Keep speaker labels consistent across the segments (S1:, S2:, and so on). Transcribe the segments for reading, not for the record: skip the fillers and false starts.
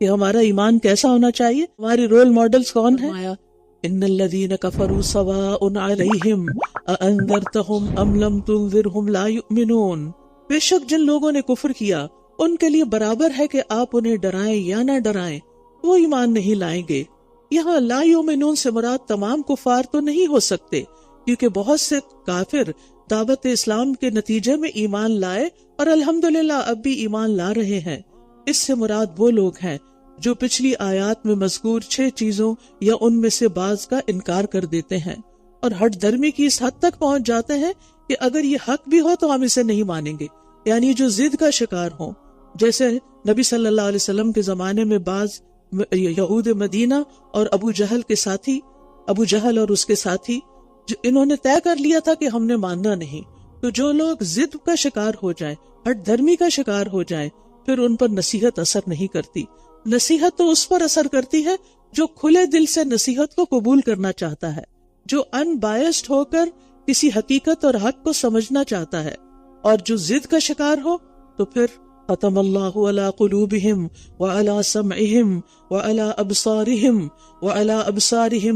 S1: کہ ہمارا ایمان کیسا ہونا چاہیے، ہمارے رول ماڈلز کون ہیں؟ ان الذین کفروا سواء علیہم اانذرتہم ام لم تنذرہم لا یؤمنون، بے شک جن لوگوں نے کفر کیا ان کے لیے برابر ہے کہ آپ انہیں ڈرائیں یا نہ ڈرائیں، وہ ایمان نہیں لائیں گے۔ یہاں لا یؤمنون سے مراد تمام کفار تو نہیں ہو سکتے، کیونکہ بہت سے کافر دعوت اسلام کے نتیجے میں ایمان لائے اور الحمدللہ اب بھی ایمان لا رہے ہیں۔ اس سے مراد وہ لوگ ہیں جو پچھلی آیات میں مذکور 6 چیزوں یا ان میں سے بعض کا انکار کر دیتے ہیں اور ہٹ درمی کی اس حد تک پہنچ جاتے ہیں کہ اگر یہ حق بھی ہو تو ہم اسے نہیں مانیں گے، یعنی جو ضد کا شکار ہوں، جیسے نبی صلی اللہ علیہ وسلم کے زمانے میں بعض یہود مدینہ اور ابو جہل اور اس کے ساتھی انہوں نے طے کر لیا تھا کہ ہم نے ماننا نہیں، تو جو لوگ ضد کا شکار ہو جائیں، ہٹ دھرمی کا شکار ہو جائیں، پھر ان پر نصیحت اثر نہیں کرتی۔ نصیحت تو اس پر اثر کرتی ہے جو کھلے دل سے نصیحت کو قبول کرنا چاہتا ہے، جو ان بائسڈ ہو کر کسی حقیقت اور حق کو سمجھنا چاہتا ہے، اور جو ضد کا شکار ہو تو پھر ختم اللہ علی قلوبہم وعلی سمعہم وعلی ابصارہم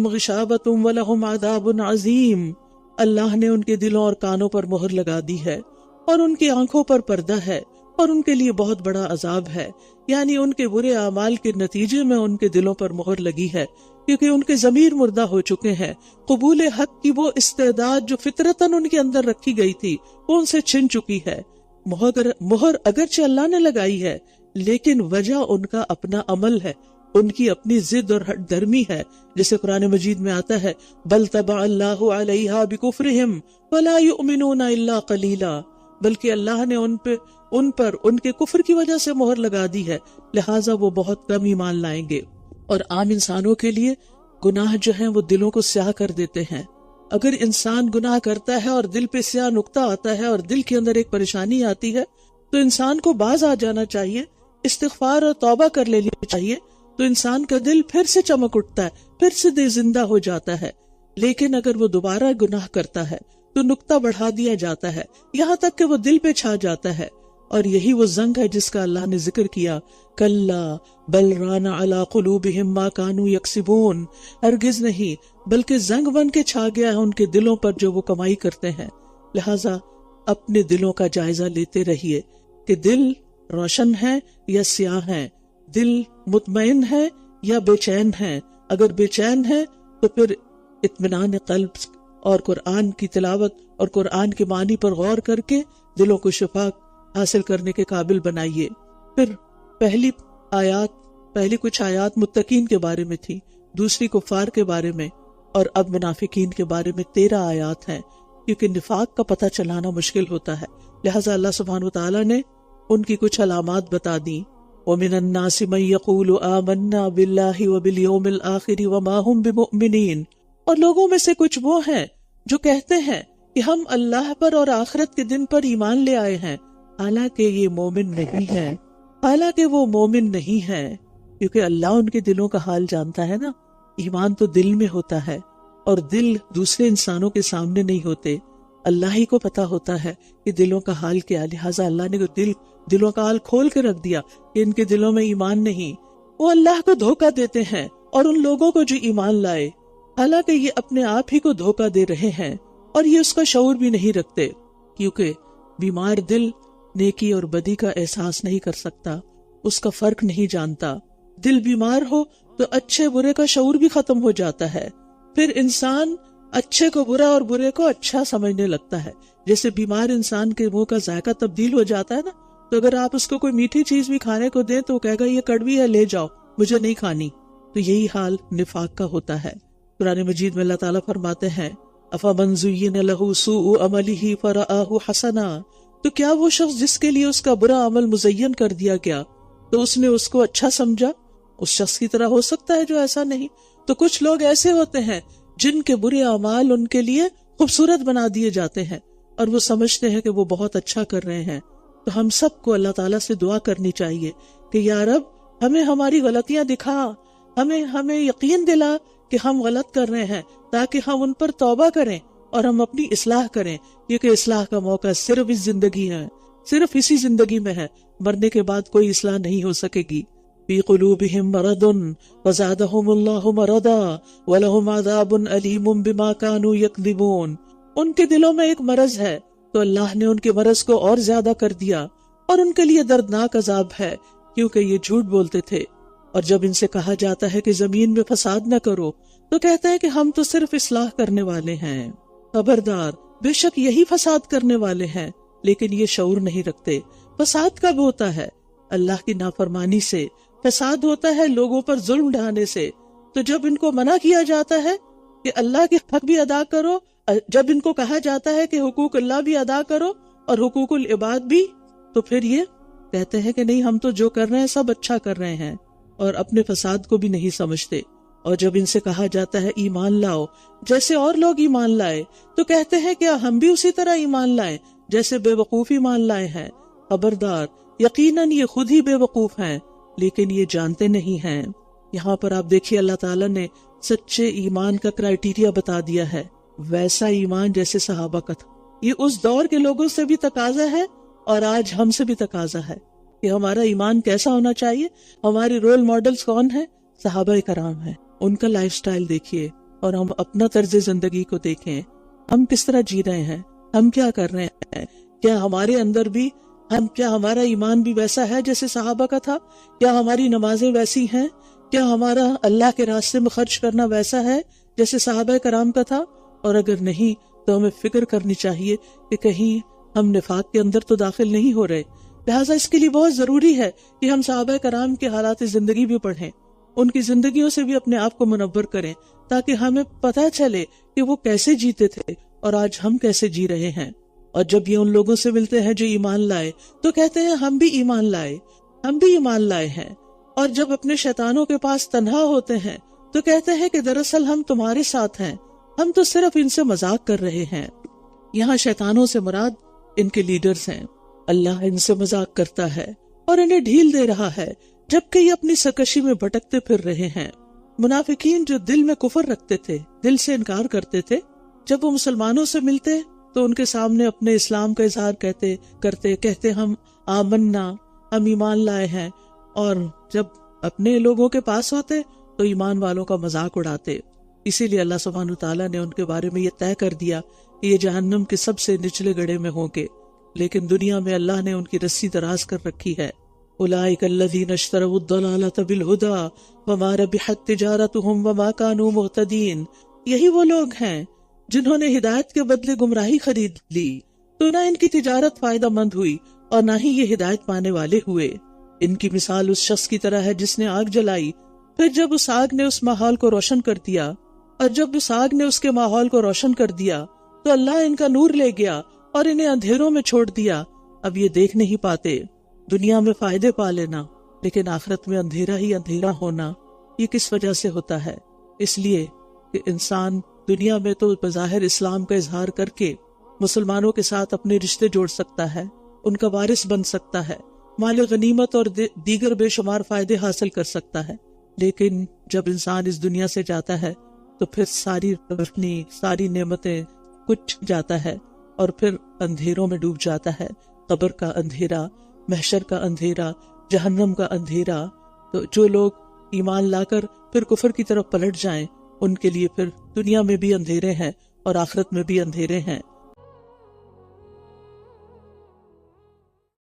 S1: غشاوۃ ولہم عذاب عظیم، اللہ نے ان کے دلوں اور کانوں پر مہر لگا دی ہے اور ان کی آنکھوں پر پردہ ہے اور ان کے لیے بہت بڑا عذاب ہے، یعنی ان کے برے اعمال کے نتیجے میں ان کے دلوں پر مہر لگی ہے، کیونکہ ان کے ضمیر مردہ ہو چکے ہیں، قبول حق کی وہ استعداد جو فطرتاً ان کے اندر رکھی گئی تھی وہ ان سے چھن چکی ہے۔ مہر اگرچہ اللہ نے لگائی ہے لیکن وجہ ان کا اپنا عمل ہے، ان کی اپنی ضد اور ہٹ درمی ہے، جیسے قرآن مجید میں آتا ہے بل طبع اللہ علیہا بکفرہم ولا یؤمنون الا قلیلا، بلکہ اللہ نے ان پر ان کے کفر کی وجہ سے مہر لگا دی ہے، لہٰذا وہ بہت کم ایمان لائیں گے۔ اور عام انسانوں کے لیے گناہ جو ہیں وہ دلوں کو سیاہ کر دیتے ہیں۔ اگر انسان گناہ کرتا ہے اور دل پہ سیاہ نقطہ آتا ہے اور دل کے اندر ایک پریشانی آتی ہے تو انسان کو باز آ جانا چاہیے، استغفار اور توبہ کر لینی چاہیے، تو انسان کا دل پھر سے چمک اٹھتا ہے، پھر سے زندہ ہو جاتا ہے۔ لیکن اگر وہ دوبارہ گناہ کرتا ہے تو نقطہ بڑھا دیا جاتا ہے یہاں تک کہ وہ دل پہ چھا جاتا ہے، اور یہی وہ زنگ ہے جس کا اللہ نے ذکر کیا، کلا بل ران علی قلوبہم ما کانوا یکسبون، ہرگز نہیں بلکہ زنگ بن کے چھا گیا ہے ان کے دلوں پر جو وہ کمائی کرتے ہیں۔ لہٰذا اپنے دلوں کا جائزہ لیتے رہیے کہ دل روشن ہے یا سیاہ ہے، دل مطمئن ہے یا بے چین ہے۔ اگر بے چین ہے تو پھر اطمینان قلب اور قرآن کی تلاوت اور قرآن کے معنی پر غور کر کے دلوں کو شفا حاصل کرنے کے قابل بنائیے۔ پھر پہلی کچھ آیات متقین کے بارے میں تھی، دوسری کفار کے بارے میں، اور اب منافقین کے بارے میں 13 آیات ہیں، کیونکہ نفاق کا پتہ چلانا مشکل ہوتا ہے، لہٰذا اللہ سبحانہ وتعالی نے ان کی کچھ علامات بتا دی۔ وَمِنَ النَّاسِ مَن يَقُولُ آمَنَّا بِاللَّهِ وَبِالْيَوْمِ الْآخِرِ وَمَا هُمْ بِمُؤْمِنِينَ، اور لوگوں میں سے کچھ وہ ہیں جو کہتے ہیں کہ ہم اللہ پر اور آخرت کے دن پر ایمان لے آئے ہیں، حالانکہ یہ مومن نہیں ہے، حالانکہ وہ مومن نہیں ہے، کیونکہ اللہ ان کے دلوں کا حال جانتا ہے نا۔ ایمان تو دل میں ہوتا ہے اور دل دوسرے انسانوں کے سامنے نہیں ہوتے، اللہ ہی کو پتا ہوتا ہے کہ دلوں کا حال کیا، لہٰذا اللہ نے دلوں کا حال کھول کے رکھ دیا کہ ان کے دلوں میں ایمان نہیں۔ وہ اللہ کو دھوکہ دیتے ہیں اور ان لوگوں کو جو ایمان لائے، حالانکہ یہ اپنے آپ ہی کو دھوکہ دے رہے ہیں اور یہ اس کا شعور بھی نہیں رکھتے، کیونکہ بیمار دل نیکی اور بدی کا احساس نہیں کر سکتا، اس کا فرق نہیں جانتا۔ دل بیمار ہو تو اچھے برے کا شعور بھی ختم ہو جاتا ہے، پھر انسان اچھے کو برا اور برے کو اچھا سمجھنے لگتا ہے۔ جیسے بیمار انسان کے منہ کا ذائقہ تبدیل ہو جاتا ہے نا، تو اگر آپ اس کو کوئی میٹھی چیز بھی کھانے کو دیں تو وہ کہے گا یہ کڑوی ہے، لے جاؤ، مجھے نہیں کھانی۔ تو یہی حال نفاق کا ہوتا ہے۔ قرآن مجید میں اللہ تعالیٰ فرماتے ہیں أَفَمَنْ زُيِّنَ لَهُ سُوءُ عَمَلِهِ فَرَآهُ حَسَنًا، تو کیا وہ شخص جس کے لیے اس کا برا عمل مزین کر دیا گیا تو اس نے اس کو اچھا سمجھا، اس شخص کی طرح ہو سکتا ہے جو ایسا نہیں؟ تو کچھ لوگ ایسے ہوتے ہیں جن کے برے اعمال ان کے لیے خوبصورت بنا دیے جاتے ہیں اور وہ سمجھتے ہیں کہ وہ بہت اچھا کر رہے ہیں۔ تو ہم سب کو اللہ تعالیٰ سے دعا کرنی چاہیے کہ یا رب ہمیں ہماری غلطیاں دکھا، ہمیں یقین دلا کہ ہم غلط کر رہے ہیں، تاکہ ہم ان پر توبہ کریں اور ہم اپنی اصلاح کریں، کیونکہ اصلاح کا موقع صرف اس زندگی ہے، صرف اسی زندگی میں ہے، مرنے کے بعد کوئی اصلاح نہیں ہو سکے گی۔ فی قلوبہم مرض فزادہم اللہ مرضا ولہم عذاب علیم بما کانوا یکذبون. ان کے دلوں میں ایک مرض ہے تو اللہ نے ان کے مرض کو اور زیادہ کر دیا، اور ان کے لیے دردناک عذاب ہے کیونکہ یہ جھوٹ بولتے تھے. اور جب ان سے کہا جاتا ہے کہ زمین میں فساد نہ کرو تو کہتے ہیں کہ ہم تو صرف اصلاح کرنے والے ہیں. خبردار، بے شک یہی فساد کرنے والے ہیں لیکن یہ شعور نہیں رکھتے. فساد کب ہوتا ہے؟ اللہ کی نافرمانی سے. فساد ہوتا ہے لوگوں پر ظلم ڈھانے سے. تو جب ان کو منع کیا جاتا ہے کہ اللہ کے حق بھی ادا کرو، جب ان کو کہا جاتا ہے کہ حقوق اللہ بھی ادا کرو اور حقوق العباد بھی، تو پھر یہ کہتے ہیں کہ نہیں، ہم تو جو کر رہے ہیں سب اچھا کر رہے ہیں، اور اپنے فساد کو بھی نہیں سمجھتے. اور جب ان سے کہا جاتا ہے ایمان لاؤ جیسے اور لوگ ایمان لائے تو کہتے ہیں کیا ہم بھی اسی طرح ایمان لائیں جیسے بے وقوف ایمان لائے ہیں. خبردار، یقیناً یہ خود ہی بے وقوف ہیں لیکن یہ جانتے نہیں ہیں. یہاں پر آپ دیکھیے اللہ تعالیٰ نے سچے ایمان کا کرائیٹیریا بتا دیا ہے، ویسا ایمان جیسے صحابہ کا تھا. یہ اس دور کے لوگوں سے بھی تقاضا ہے اور آج ہم سے بھی تقاضا ہے کہ ہمارا ایمان کیسا ہونا چاہیے. ہمارے رول ماڈلز کون ہیں؟ صحابہ کرام ہیں. ان کا لائف سٹائل دیکھیے اور ہم اپنا طرز زندگی کو دیکھیں. ہم کس طرح جی رہے ہیں، ہم کیا کر رہے ہیں، کیا ہمارے اندر بھی کیا ہمارا ایمان بھی ویسا ہے جیسے صحابہ کا تھا؟ کیا ہماری نمازیں ویسی ہیں؟ کیا ہمارا اللہ کے راستے میں خرچ کرنا ویسا ہے جیسے صحابہ کرام کا تھا؟ اور اگر نہیں تو ہمیں فکر کرنی چاہیے کہ کہیں ہم نفاق کے اندر تو داخل نہیں ہو رہے. لہٰذا اس کے لیے بہت ضروری ہے کہ ہم صحابہ کرام کے حالات زندگی بھی پڑھیں، ان کی زندگیوں سے بھی اپنے آپ کو منور کریں تاکہ ہمیں پتہ چلے کہ وہ کیسے جیتے تھے اور آج ہم کیسے جی رہے ہیں. اور جب یہ ان لوگوں سے ملتے ہیں جو ایمان لائے تو کہتے ہیں ہم بھی ایمان لائے، ہم بھی ایمان لائے ہیں. اور جب اپنے شیطانوں کے پاس تنہا ہوتے ہیں تو کہتے ہیں کہ دراصل ہم تمہارے ساتھ ہیں، ہم تو صرف ان سے مذاق کر رہے ہیں. یہاں شیطانوں سے مراد ان کے لیڈرز ہیں. اللہ ان سے مذاق کرتا ہے اور انہیں ڈھیل دے رہا ہے جبکہ یہ اپنی سرکشی میں بھٹکتے پھر رہے ہیں. منافقین جو دل میں کفر رکھتے تھے، دل سے انکار کرتے تھے، جب وہ مسلمانوں سے ملتے تو ان کے سامنے اپنے اسلام کا اظہار کہتے ہم آمنا، ہم ایمان لائے ہیں، اور جب اپنے لوگوں کے پاس ہوتے تو ایمان والوں کا مذاق اڑاتے. اسی لیے اللہ سبحانہ وتعالیٰ نے ان کے بارے میں یہ طے کر دیا کہ یہ جہنم کے سب سے نچلے گڑھے میں ہوں گے. لیکن دنیا میں اللہ نے ان کی رسی دراز کر رکھی ہے. اولئک الذین اشتروا الضلالۃ بالہدی وما ربحت تجارتہم وما کانوا مہتدین. یہی وہ لوگ ہیں جنہوں نے ہدایت کے بدلے گمراہی خرید لی، تو نہ ان کی تجارت فائدہ مند ہوئی اور نہ ہی یہ ہدایت پانے والے ہوئے. ان کی مثال اس شخص کی طرح ہے جس نے آگ جلائی، پھر جب اس آگ نے اس ماحول کو روشن کر دیا، اور جب اس آگ نے اس کے ماحول کو روشن کر دیا تو اللہ ان کا نور لے گیا اور انہیں اندھیروں میں چھوڑ دیا. اب یہ دیکھ نہیں پاتے. دنیا میں فائدے پا لینا لیکن آخرت میں اندھیرا ہی اندھیرا ہونا. یہ کس وجہ سے ہوتا ہے؟ اس لیے کہ انسان دنیا میں تو بظاہر اسلام کا اظہار کر کے مسلمانوں کے ساتھ اپنے رشتے جوڑ سکتا ہے، ان کا وارث بن سکتا ہے، مال غنیمت اور دیگر بے شمار فائدے حاصل کر سکتا ہے. لیکن جب انسان اس دنیا سے جاتا ہے تو پھر ساری روشنی، ساری نعمتیں کچھ جاتا ہے اور پھر اندھیروں میں ڈوب جاتا ہے. قبر کا اندھیرا، محشر کا اندھیرا، جہنم کا اندھیرا. تو جو لوگ ایمان لا کر پھر کفر کی طرف پلٹ جائیں ان کے لیے پھر دنیا میں بھی اندھیرے ہیں اور آخرت میں بھی اندھیرے ہیں.